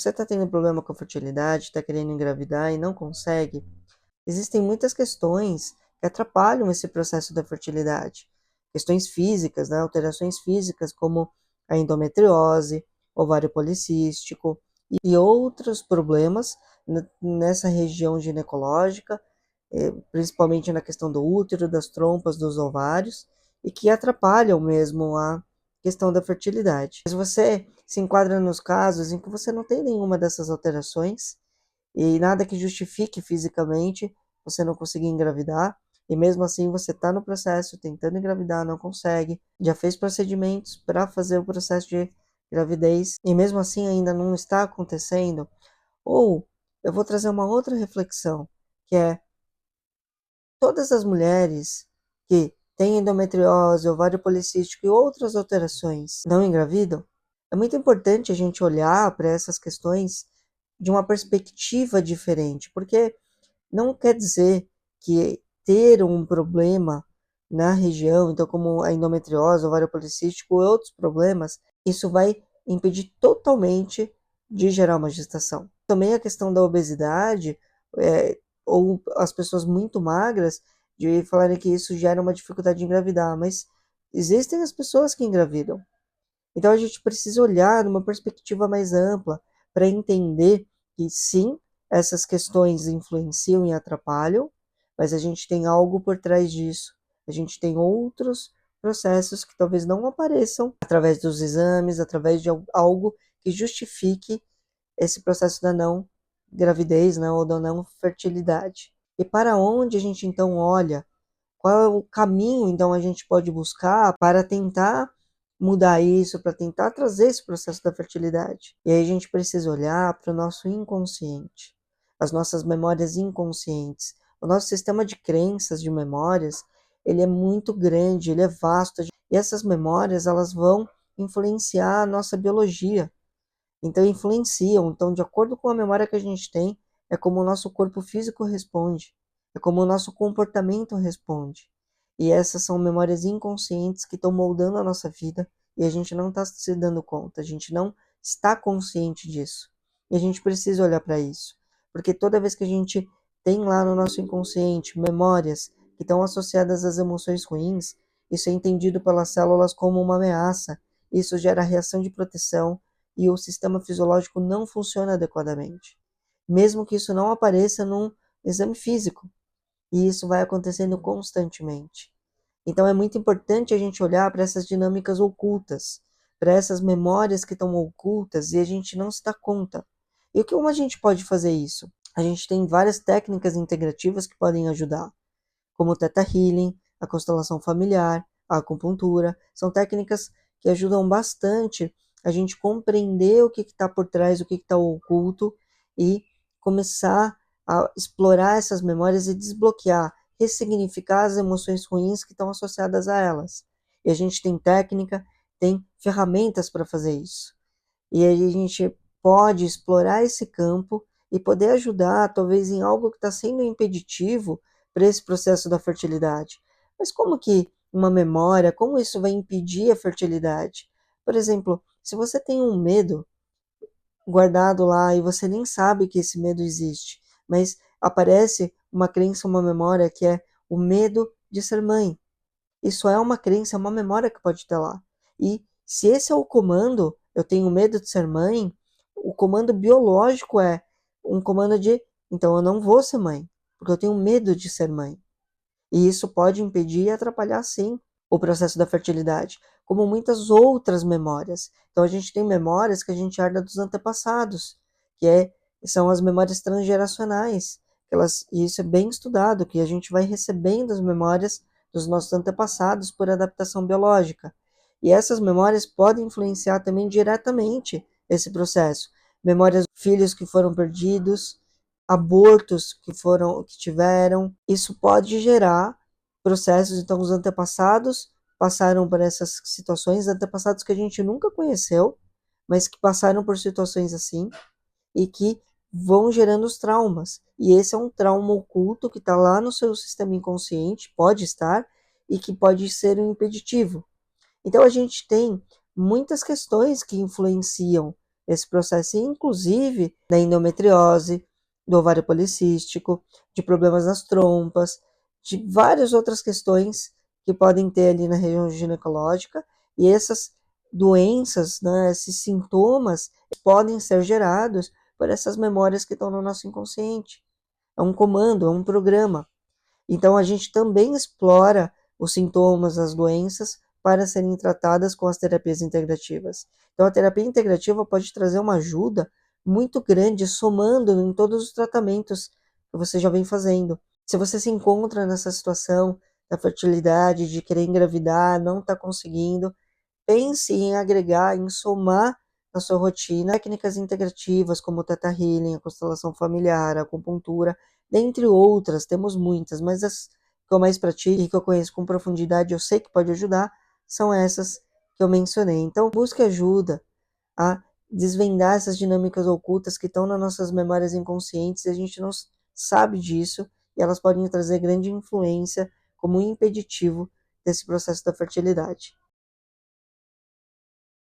Você está tendo problema com a fertilidade, está querendo engravidar e não consegue, existem muitas questões que atrapalham esse processo da fertilidade. Questões físicas, né? Alterações físicas como a endometriose, ovário policístico e outros problemas nessa região ginecológica, principalmente na questão do útero, das trompas, dos ovários, e que atrapalham mesmo a questão da fertilidade. Mas você se enquadra nos casos em que você não tem nenhuma dessas alterações e nada que justifique fisicamente você não conseguir engravidar, e mesmo assim você está no processo tentando engravidar, não consegue, já fez procedimentos para fazer o processo de gravidez e mesmo assim ainda não está acontecendo, ou eu vou trazer uma outra reflexão, que é todas as mulheres que têm endometriose, ovário policístico e outras alterações não engravidam. É muito importante a gente olhar para essas questões de uma perspectiva diferente, porque não quer dizer que ter um problema na região, então como a endometriose, ovário policístico e outros problemas, isso vai impedir totalmente de gerar uma gestação. Também a questão da obesidade, ou as pessoas muito magras, de falarem que isso gera uma dificuldade de engravidar, mas existem as pessoas que engravidam. Então a gente precisa olhar numa perspectiva mais ampla para entender que sim, essas questões influenciam e atrapalham, mas a gente tem algo por trás disso. A gente tem outros processos que talvez não apareçam através dos exames, através de algo que justifique esse processo da não gravidez, né, ou da não fertilidade. E para onde a gente então olha? Qual é o caminho então a gente pode buscar para tentar mudar isso, para tentar trazer esse processo da fertilidade? E aí a gente precisa olhar para o nosso inconsciente, as nossas memórias inconscientes. O nosso sistema de crenças, de memórias, ele é muito grande, ele é vasto, e essas memórias elas vão influenciar a nossa biologia. Então influenciam. Então, de acordo com a memória que a gente tem, é como o nosso corpo físico responde, é como o nosso comportamento responde. E essas são memórias inconscientes que estão moldando a nossa vida e a gente não está se dando conta, a gente não está consciente disso. E a gente precisa olhar para isso, porque toda vez que a gente tem lá no nosso inconsciente memórias que estão associadas às emoções ruins, isso é entendido pelas células como uma ameaça, isso gera reação de proteção, e o sistema fisiológico não funciona adequadamente, mesmo que isso não apareça num exame físico, e isso vai acontecendo constantemente. Então é muito importante a gente olhar para essas dinâmicas ocultas, para essas memórias que estão ocultas e a gente não se dá conta. E como a gente pode fazer isso? A gente tem várias técnicas integrativas que podem ajudar, como o Theta Healing, a constelação familiar, a acupuntura. São técnicas que ajudam bastante a gente compreender o que está por trás, o que está oculto e começar a explorar essas memórias e desbloquear, ressignificar as emoções ruins que estão associadas a elas. E a gente tem técnica, tem ferramentas para fazer isso. E aí a gente pode explorar esse campo e poder ajudar, talvez, em algo que está sendo impeditivo para esse processo da fertilidade. Mas como que uma memória, como isso vai impedir a fertilidade? Por exemplo, se você tem um medo guardado lá e você nem sabe que esse medo existe, mas aparece uma crença, uma memória que é o medo de ser mãe. Isso é uma crença, é uma memória que pode ter lá. E se esse é o comando, eu tenho medo de ser mãe, o comando biológico é um comando de, então eu não vou ser mãe, porque eu tenho medo de ser mãe. E isso pode impedir e atrapalhar, sim, o processo da fertilidade, como muitas outras memórias. Então, a gente tem memórias que a gente herda dos antepassados, são as memórias transgeracionais. E isso é bem estudado, que a gente vai recebendo as memórias dos nossos antepassados por adaptação biológica. E essas memórias podem influenciar também diretamente esse processo. Memórias de filhos que foram perdidos, abortos que tiveram, isso pode gerar processos. Então os antepassados passaram por essas situações, antepassados que a gente nunca conheceu, mas que passaram por situações assim e que vão gerando os traumas. E esse é um trauma oculto que está lá no seu sistema inconsciente, pode estar, e que pode ser um impeditivo. Então a gente tem muitas questões que influenciam esse processo, inclusive da endometriose, do ovário policístico, de problemas nas trompas, de várias outras questões que podem ter ali na região ginecológica, e essas doenças, né, esses sintomas podem ser gerados por essas memórias que estão no nosso inconsciente. É um comando, é um programa. Então a gente também explora os sintomas, as doenças, para serem tratadas com as terapias integrativas. Então a terapia integrativa pode trazer uma ajuda muito grande, somando em todos os tratamentos que você já vem fazendo. Se você se encontra nessa situação da fertilidade, de querer engravidar, não está conseguindo, pense em agregar, em somar na sua rotina técnicas integrativas como o Theta Healing, a constelação familiar, a acupuntura, dentre outras, temos muitas, mas as que eu mais pratico e que eu conheço com profundidade, eu sei que pode ajudar, são essas que eu mencionei. Então, busque ajuda a desvendar essas dinâmicas ocultas que estão nas nossas memórias inconscientes e a gente não sabe disso, e elas podem trazer grande influência como um impeditivo desse processo da fertilidade.